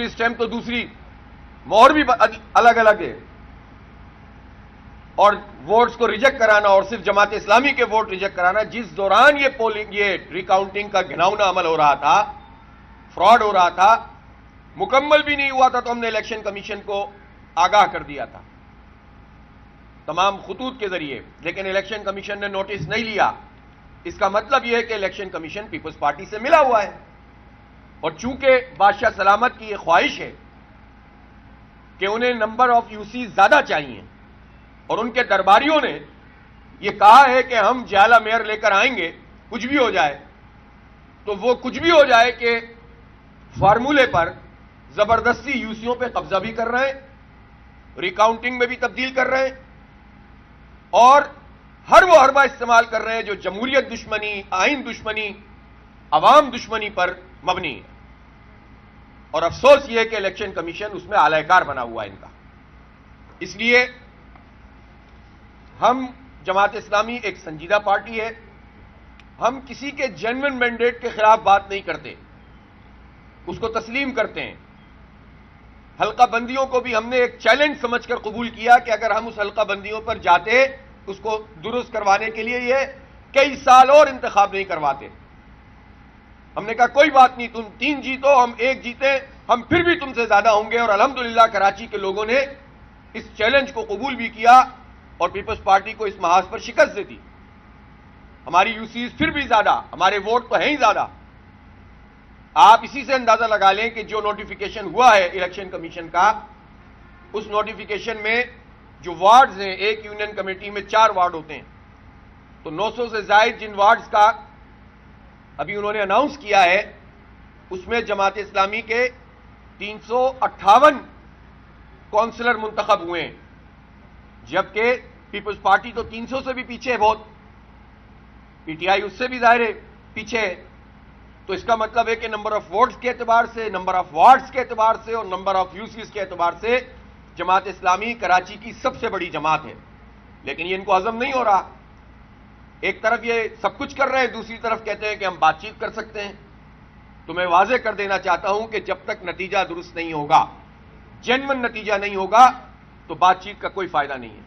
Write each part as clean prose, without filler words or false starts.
دوسری اسٹیمپ تو دوسری مہر بھی الگ الگ ہے، اور ووٹس کو ریجیکٹ کرانا اور صرف جماعت اسلامی کے ووٹ ریجیکٹ کرانا. جس دوران یہ ریکاؤنٹنگ کا گھناؤنا عمل ہو رہا تھا، فراڈ ہو رہا تھا، مکمل بھی نہیں ہوا تھا، تو ہم نے الیکشن کمیشن کو آگاہ کر دیا تھا تمام خطوط کے ذریعے، لیکن الیکشن کمیشن نے نوٹس نہیں لیا. اس کا مطلب یہ ہے کہ الیکشن کمیشن پیپلز پارٹی سے ملا ہوا ہے، اور چونکہ بادشاہ سلامت کی یہ خواہش ہے کہ انہیں نمبر آف یو سی زیادہ چاہیے، اور ان کے درباریوں نے یہ کہا ہے کہ ہم جیالہ میئر لے کر آئیں گے کچھ بھی ہو جائے، تو وہ کچھ بھی ہو جائے کہ فارمولے پر زبردستی یوسیوں پہ قبضہ بھی کر رہے ہیں، ریکاؤنٹنگ میں بھی تبدیل کر رہے ہیں، اور ہر وہ حربہ استعمال کر رہے ہیں جو جمہوریت دشمنی، آئین دشمنی، عوام دشمنی پر مبنی ہے. اور افسوس یہ ہے کہ الیکشن کمیشن اس میں اعلی کار بنا ہوا ہے ان کا. اس لیے ہم جماعت اسلامی ایک سنجیدہ پارٹی ہے، ہم کسی کے جینوئن مینڈیٹ کے خلاف بات نہیں کرتے، اس کو تسلیم کرتے ہیں. حلقہ بندیوں کو بھی ہم نے ایک چیلنج سمجھ کر قبول کیا کہ اگر ہم اس حلقہ بندیوں پر جاتے اس کو درست کروانے کے لیے یہ کئی سال اور انتخاب نہیں کرواتے. ہم نے کہا کوئی بات نہیں، تم 3 جیتو ہم 1 جیتے، ہم پھر بھی تم سے زیادہ ہوں گے. اور الحمدللہ کراچی کے لوگوں نے اس چیلنج کو قبول بھی کیا اور پیپلز پارٹی کو اس محاذ پر شکست دے دی. ہماری یو سیز پھر بھی زیادہ، ہمارے ووٹ تو ہیں ہی زیادہ. آپ اسی سے اندازہ لگا لیں کہ جو نوٹیفیکیشن ہوا ہے الیکشن کمیشن کا، اس نوٹیفیکیشن میں جو وارڈز ہیں، ایک یونین کمیٹی میں 4 وارڈ ہوتے ہیں، تو 900 سے زائد جن وارڈز کا ابھی انہوں نے اناؤنس کیا ہے، اس میں جماعت اسلامی کے 358 کونسلر منتخب ہوئے ہیں، جبکہ پیپلز پارٹی تو 300 سے بھی پیچھے ہے بہت، پی ٹی آئی اس سے بھی ظاہر ہے پیچھے ہے. تو اس کا مطلب ہے کہ نمبر آف ووٹس کے اعتبار سے، نمبر آف وارڈز کے اعتبار سے اور نمبر آف یوسیز کے اعتبار سے جماعت اسلامی کراچی کی سب سے بڑی جماعت ہے. لیکن یہ ان کو ہضم نہیں ہو رہا. ایک طرف یہ سب کچھ کر رہے ہیں، دوسری طرف کہتے ہیں کہ ہم بات چیت کر سکتے ہیں. تو میں واضح کر دینا چاہتا ہوں کہ جب تک نتیجہ درست نہیں ہوگا، جینوئن نتیجہ نہیں ہوگا، تو بات چیت کا کوئی فائدہ نہیں ہے.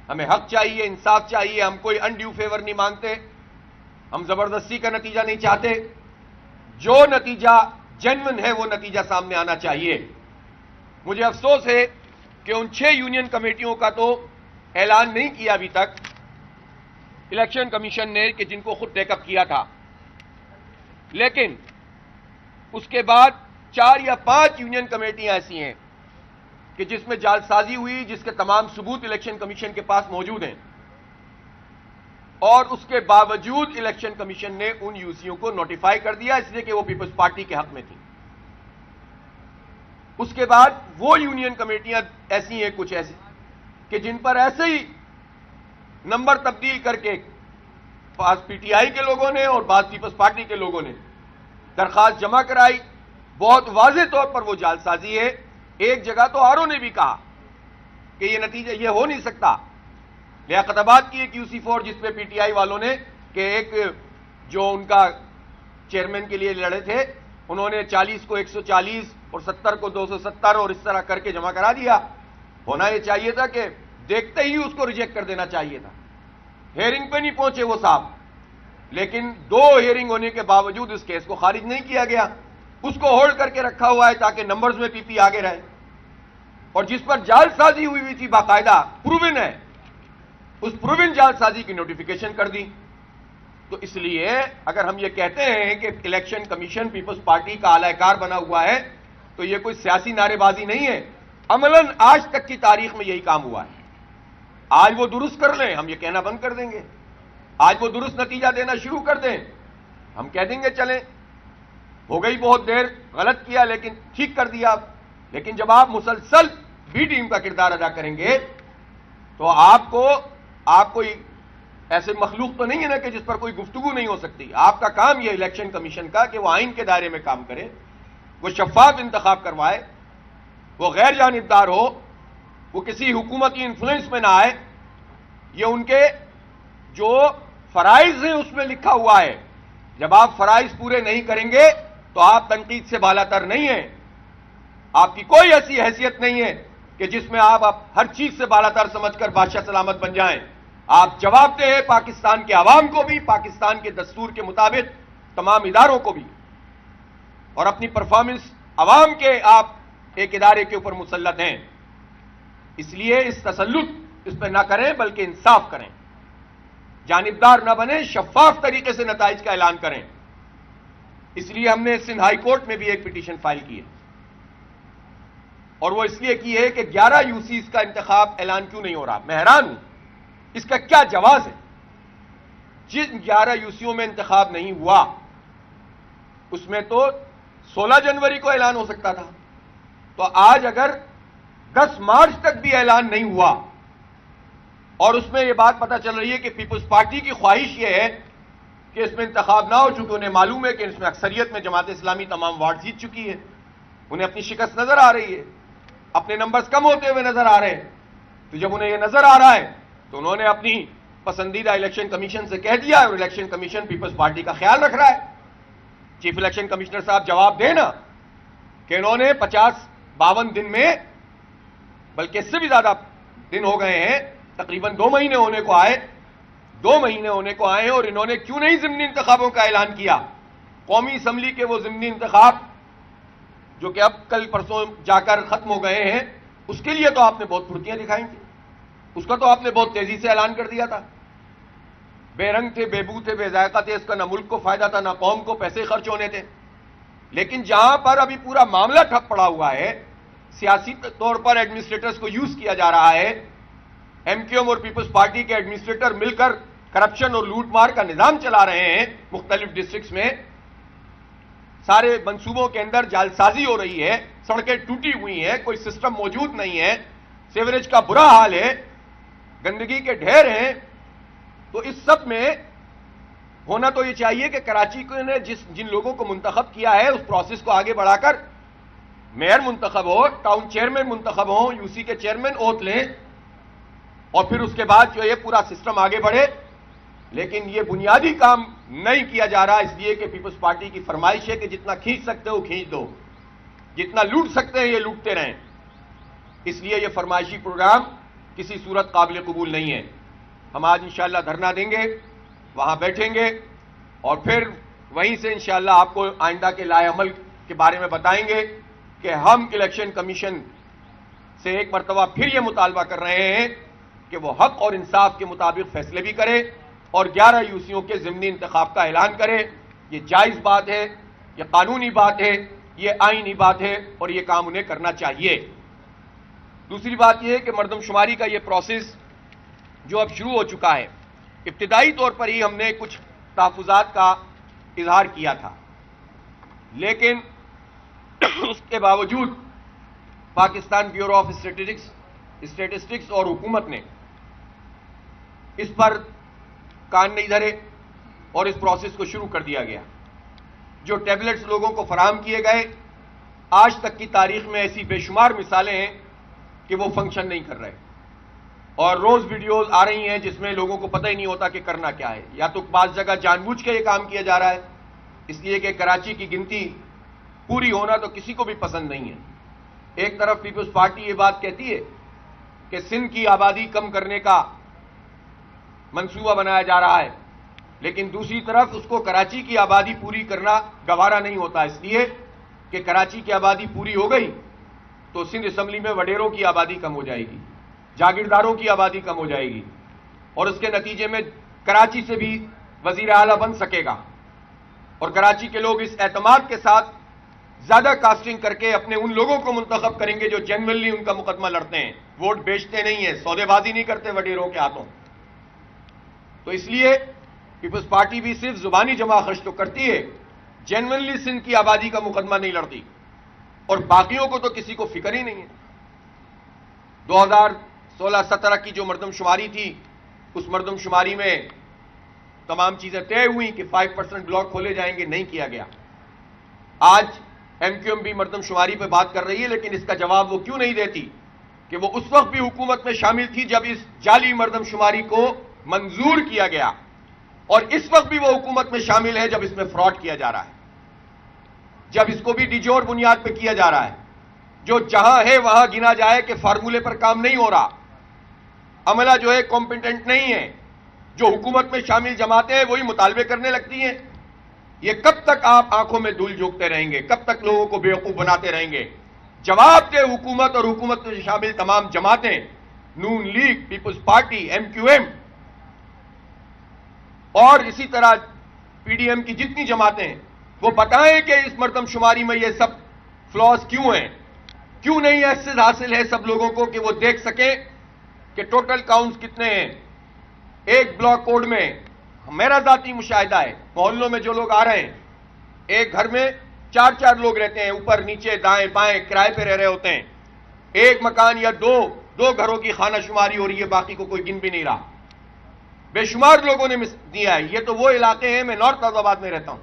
ہمیں حق چاہیے، انصاف چاہیے. ہم کوئی انڈیو فیور نہیں مانگتے، ہم زبردستی کا نتیجہ نہیں چاہتے. جو نتیجہ جینوئن ہے وہ نتیجہ سامنے آنا چاہیے. مجھے افسوس ہے کہ ان 6 یونین کمیٹیوں کا تو اعلان نہیں کیا ابھی تک الیکشن کمیشن نے کہ جن کو خود ٹیک اپ کیا تھا، لیکن اس کے بعد 4 یا 5 یونین کمیٹیاں ایسی ہیں کہ جس میں جعل سازی ہوئی، جس کے تمام ثبوت الیکشن کمیشن کے پاس موجود ہیں، اور اس کے باوجود الیکشن کمیشن نے ان یوسیوں کو نوٹیفائی کر دیا، اس لیے کہ وہ پیپلز پارٹی کے حق میں تھی. اس کے بعد وہ یونین کمیٹیاں ایسی ہیں، کچھ ایسی کہ جن پر ایسے ہی نمبر تبدیل کر کے بعض پی ٹی آئی کے لوگوں نے اور بعض پیپلز پارٹی کے لوگوں نے درخواست جمع کرائی. بہت واضح طور پر وہ جعل سازی ہے. ایک جگہ تو آر او نے بھی کہا کہ یہ نتیجہ یہ ہو نہیں سکتا. لیاقت آباد کی ایک یو سی 4 جس پہ پی ٹی آئی والوں نے کہ ایک جو ان کا چیئرمین کے لیے لڑے تھے، انہوں نے 40 کو 140 اور 70 کو 270 اور اس طرح کر کے جمع کرا دیا. ہونا یہ چاہیے تھا کہ دیکھتے ہی اس کو ریجیکٹ کر دینا چاہیے تھا. ہیئرنگ پہ نہیں پہنچے وہ صاحب، لیکن 2 ہیئرنگ ہونے کے باوجود اس کیس کو خارج نہیں کیا گیا. اس کو ہولڈ کر کے رکھا ہوا ہے تاکہ نمبرز میں پی پی آگے رہے. اور جس پر جعل سازی ہوئی تھی باقاعدہ پروون ہے، اس پروون جعل سازی کی نوٹیفیکیشن کر دی. تو اس لیے اگر ہم یہ کہتے ہیں کہ الیکشن کمیشن پیپلز پارٹی کا اعلی کار بنا ہوا ہے، تو یہ کوئی سیاسی نعرے بازی نہیں ہے. عملاً آج تک کی تاریخ میں یہی کام ہوا ہے. آج وہ درست کر لیں، ہم یہ کہنا بند کر دیں گے. آج وہ درست نتیجہ دینا شروع کر دیں، ہم کہہ دیں گے چلیں ہو گئی بہت دیر، غلط کیا لیکن ٹھیک کر دیا. لیکن جب آپ مسلسل بی ٹیم کا کردار ادا کریں گے تو آپ کوئی ایسے مخلوق تو نہیں ہے نا کہ جس پر کوئی گفتگو نہیں ہو سکتی. آپ کا کام یہ الیکشن کمیشن کا کہ وہ آئین کے دائرے میں کام کرے، وہ شفاف انتخاب کروائے، وہ غیر جانبدار ہو، وہ کسی حکومتی انفلوئنس میں نہ آئے. یہ ان کے جو فرائض ہیں اس میں لکھا ہوا ہے. جب آپ فرائض پورے نہیں کریں گے تو آپ تنقید سے بالا تر نہیں ہیں. آپ کی کوئی ایسی حیثیت نہیں ہے کہ جس میں آپ ہر چیز سے بالاتر سمجھ کر بادشاہ سلامت بن جائیں. آپ جواب دہ ہیں پاکستان کے عوام کو بھی, پاکستان کے دستور کے مطابق تمام اداروں کو بھی, اور اپنی پرفارمنس عوام کے آپ ایک ادارے کے اوپر مسلط ہیں. اس لیے اس تسلط اس پہ نہ کریں بلکہ انصاف کریں, جانبدار نہ بنیں, شفاف طریقے سے نتائج کا اعلان کریں. اس لیے ہم نے سندھ ہائی کورٹ میں بھی ایک پٹیشن فائل کی ہے, اور وہ اس لیے کی ہے کہ 11 یوسیز کا انتخاب اعلان کیوں نہیں ہو رہا. میں حیران ہوں اس کا کیا جواز ہے. جن 11 یوسیوں میں انتخاب نہیں ہوا اس میں تو 16 جنوری کو اعلان ہو سکتا تھا, تو آج اگر 10 مارچ تک بھی اعلان نہیں ہوا اور اس میں یہ بات پتہ چل رہی ہے کہ پیپلز پارٹی کی خواہش یہ ہے کہ اس میں انتخاب نہ ہو, چونکہ انہیں معلوم ہے کہ اس میں اکثریت میں جماعت اسلامی تمام وارڈ جیت چکی ہے, انہیں اپنی شکست نظر آ رہی ہے, اپنے نمبرز کم ہوتے ہوئے نظر آ رہے ہیں. تو جب انہیں یہ نظر آ رہا ہے تو انہوں نے اپنی پسندیدہ الیکشن کمیشن سے کہہ دیا, اور الیکشن کمیشن پیپلز پارٹی کا خیال رکھ رہا ہے. چیف الیکشن کمشنر صاحب جواب دیں نا کہ انہوں نے 52 دن میں, بلکہ اس سے بھی زیادہ دن ہو گئے ہیں, تقریباً 2 مہینے ہونے کو آئے, 2 مہینے ہونے کو آئے, اور انہوں نے کیوں نہیں ضمنی انتخابوں کا اعلان کیا. قومی اسمبلی کے وہ ضمنی انتخاب جو کہ اب کل پرسوں جا کر ختم ہو گئے ہیں, اس کے لیے تو آپ نے بہت پھرتیاں دکھائی تھیں, اس کا تو آپ نے بہت تیزی سے اعلان کر دیا تھا. بے رنگ تھے, بے بو تھے, بے ذائقہ تھے, اس کا نہ ملک کو فائدہ تھا نہ قوم کو پیسے خرچ ہونے تھے. لیکن جہاں پر ابھی پورا معاملہ ٹھپ پڑا ہوا ہے, سیاسی طور پر ایڈمنسٹریٹرز کو یوز کیا جا رہا ہے, ایم کیو ایم اور پیپلز پارٹی کے ایڈمنسٹریٹر مل کر کرپشن اور لوٹ مار کا نظام چلا رہے ہیں مختلف ڈسٹرکٹس میں, سارے منصوبوں کے اندر جعلسازی ہو رہی ہے, سڑکیں ٹوٹی ہوئی ہیں, کوئی سسٹم موجود نہیں ہے, سیوریج کا برا حال ہے, گندگی کے ڈھیر ہیں. تو اس سب میں ہونا تو یہ چاہیے کہ کراچی کو نے جن لوگوں کو منتخب کیا ہے اس پروسیس کو آگے بڑھا کر میئر منتخب ہو, ٹاؤن چیئرمین منتخب ہو, یوسی کے چیئرمین اوت لیں, اور پھر اس کے بعد جو یہ پورا سسٹم آگے بڑھے. لیکن یہ بنیادی کام نہیں کیا جا رہا, اس لیے کہ پیپلز پارٹی کی فرمائش ہے کہ جتنا کھینچ سکتے ہو کھینچ دو, جتنا لوٹ سکتے ہیں یہ لوٹتے رہیں. اس لیے یہ فرمائشی پروگرام کسی صورت قابل قبول نہیں ہے. ہم آج انشاءاللہ دھرنا دیں گے, وہاں بیٹھیں گے, اور پھر وہیں سے انشاءاللہ آپ کو آئندہ کے لائے عمل کے بارے میں بتائیں گے کہ ہم الیکشن کمیشن سے ایک مرتبہ پھر یہ مطالبہ کر رہے ہیں کہ وہ حق اور انصاف کے مطابق فیصلے بھی کرے اور 11 یوسیوں کے ضمنی انتخاب کا اعلان کرے. یہ جائز بات ہے, یہ قانونی بات ہے, یہ آئینی بات ہے, اور یہ کام انہیں کرنا چاہیے. دوسری بات یہ ہے کہ مردم شماری کا یہ پروسیس جو اب شروع ہو چکا ہے, ابتدائی طور پر ہی ہم نے کچھ تحفظات کا اظہار کیا تھا, لیکن اس کے باوجود پاکستان بیورو آف اسٹیٹسٹکس اور حکومت نے اس پر کان نہیں دھرے اور اس پروسیس کو شروع کر دیا گیا. جو ٹیبلٹس لوگوں کو فراہم کیے گئے, آج تک کی تاریخ میں ایسی بے شمار مثالیں ہیں کہ وہ فنکشن نہیں کر رہے, اور روز ویڈیوز آ رہی ہیں جس میں لوگوں کو پتہ ہی نہیں ہوتا کہ کرنا کیا ہے. یا تو بعض جگہ جان بوجھ کے یہ کام کیا جا رہا ہے, اس لیے کہ کراچی کی گنتی پوری ہونا تو کسی کو بھی پسند نہیں ہے. ایک طرف پیپلز پارٹی یہ بات کہتی ہے کہ سندھ کی آبادی کم کرنے کا منصوبہ بنایا جا رہا ہے, لیکن دوسری طرف اس کو کراچی کی آبادی پوری کرنا گوارا نہیں ہوتا, اس لیے کہ کراچی کی آبادی پوری ہو گئی تو سندھ اسمبلی میں وڈیروں کی آبادی کم ہو جائے گی, جاگیرداروں کی آبادی کم ہو جائے گی, اور اس کے نتیجے میں کراچی سے بھی وزیر اعلیٰ بن سکے گا, اور کراچی کے لوگ اس اعتماد کے ساتھ زیادہ کاسٹنگ کر کے اپنے ان لوگوں کو منتخب کریں گے جو جنرلی ان کا مقدمہ لڑتے ہیں, ووٹ بیچتے نہیں ہیں, سودے بازی نہیں کرتے وڈیروں کے ہاتھوں. تو اس لیے پیپلز پارٹی بھی صرف زبانی جمع خرچ تو کرتی ہے, جنرلی سندھ کی آبادی کا مقدمہ نہیں لڑتی, اور باقیوں کو تو کسی کو فکر ہی نہیں ہے. 2016-17 کی جو مردم شماری تھی, اس مردم شماری میں تمام چیزیں طے ہوئی کہ 5% بلاک کھولے جائیں گے, نہیں کیا گیا. آج ایم کیو ایم بھی مردم شماری پہ بات کر رہی ہے, لیکن اس کا جواب وہ کیوں نہیں دیتی کہ وہ اس وقت بھی حکومت میں شامل تھی جب اس جعلی مردم شماری کو منظور کیا گیا, اور اس وقت بھی وہ حکومت میں شامل ہے جب اس میں فراڈ کیا جا رہا ہے, جب اس کو بھی ڈی جور بنیاد پہ کیا جا رہا ہے. جو جہاں ہے وہاں گنا جائے کہ فارمولے پر کام نہیں ہو رہا، عملہ جو ہے کمپیٹنٹ نہیں ہے، جو حکومت میں شامل جماعتیں ہیں وہی مطالبے کرنے لگتی ہیں. یہ کب تک آپ آنکھوں میں دھول جھونکتے رہیں گے؟ کب تک لوگوں کو بیوقوف بناتے رہیں گے؟ جواب دے حکومت اور حکومت میں شامل تمام جماعتیں، نون league, Peoples Party, M Q M اور اسی طرح پی ڈی ایم کی جتنی جماعتیں ہیں، وہ بتائیں کہ اس مردم شماری میں یہ سب فلاز کیوں ہیں، کیوں نہیں ایکسس حاصل ہے سب لوگوں کو کہ وہ دیکھ سکیں کہ ٹوٹل کاؤنٹس کتنے ہیں. ایک بلاک کوڈ میں میرا ذاتی مشاہدہ ہے، محلوں میں جو لوگ آ رہے ہیں، ایک گھر میں 4 لوگ رہتے ہیں، اوپر نیچے دائیں بائیں کرائے پہ رہ رہے ہوتے ہیں. ایک مکان یا دو گھروں کی خانہ شماری ہو رہی ہے، باقی کو کوئی گن بھی نہیں رہا. بے شمار لوگوں نے دیا ہے. یہ تو وہ علاقے ہیں، میں نارتھ فیض آباد میں رہتا ہوں،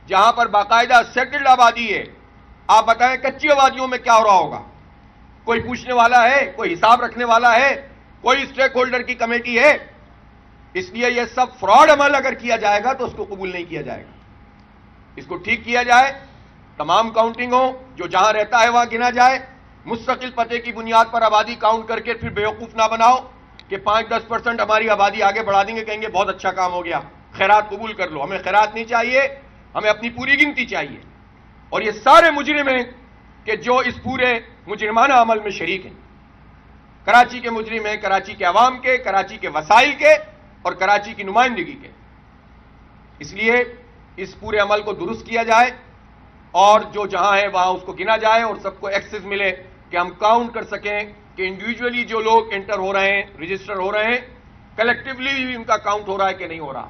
جہاں پر باقاعدہ سیٹلڈ آبادی ہے. آپ بتائیں کچی آبادیوں میں کیا ہو رہا ہوگا؟ کوئی پوچھنے والا ہے؟ کوئی حساب رکھنے والا ہے؟ کوئی اسٹیک ہولڈر کی کمیٹی ہے؟ اس لیے یہ سب فراڈ عمل اگر کیا جائے گا تو اس کو قبول نہیں کیا جائے گا. اس کو ٹھیک کیا جائے، تمام کاؤنٹنگ ہو، جو جہاں رہتا ہے وہاں گنا جائے. مستقل پتے کی بنیاد پر آبادی کاؤنٹ کر کے پھر بیوقوف نہ بناؤ کہ 5-10% ہماری آبادی آگے بڑھا دیں گے، کہیں گے بہت اچھا کام ہو گیا، خیرات قبول کر لو. ہمیں خیرات نہیں چاہیے، ہمیں اپنی پوری گنتی چاہیے. اور یہ سارے مجرم ہیں کہ جو اس پورے مجرمانہ عمل میں شریک ہیں. کراچی کے مجرم ہیں، کراچی کے عوام کے، کراچی کے وسائل کے اور کراچی کی نمائندگی کے. اس لیے اس پورے عمل کو درست کیا جائے اور جو جہاں ہے وہاں اس کو گنا جائے اور سب کو ایکسس ملے کہ ہم کاؤنٹ کر سکیں کہ انڈیویجولی جو لوگ انٹر ہو رہے ہیں، رجسٹر ہو رہے ہیں، کلیکٹیولی بھی ان کا کاؤنٹ ہو رہا ہے کہ نہیں ہو رہا.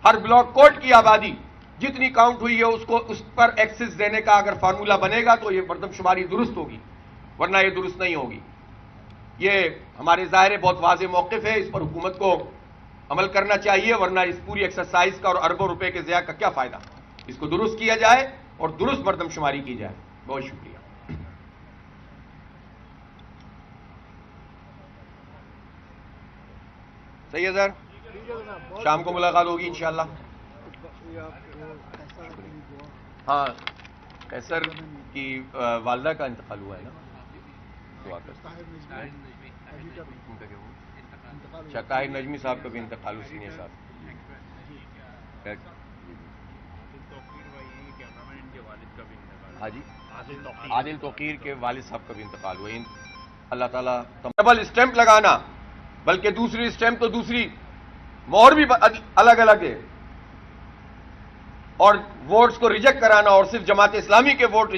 ہر بلاک کوڈ کی آبادی جتنی کاؤنٹ ہوئی ہے اس پر ایکسس دینے کا اگر فارمولہ بنے گا تو یہ مردم شماری درست ہوگی، ورنہ یہ درست نہیں ہوگی. یہ ہمارے ظاہر بہت واضح موقف ہے، اس پر حکومت کو عمل کرنا چاہیے، ورنہ اس پوری ایکسرسائز کا اور اربوں روپے کے ضیاع کا کیا فائدہ. اس کو درست کیا جائے اور درست مردم شماری کی جائے. بہت شکریہ. صحیح ہے سر، شام کو ملاقات ہوگی انشاءاللہ. ہاں، قیصر کی والدہ کا انتقال ہوا ہے نا، دعا کرتا ہوں. طاہر نجمی صاحب کا بھی انتقال ہوئی، سینئر صاحب. ہاں جی، عادل توقیر کے والد صاحب کا بھی انتقال ہوا. اللہ تعالیٰ ڈبل اسٹیمپ لگانا، بلکہ دوسری اسٹیمپ تو دوسری مہر بھی الگ الگ ہے، اور ووٹس کو ریجیکٹ کرانا اور صرف جماعت اسلامی کے ووٹ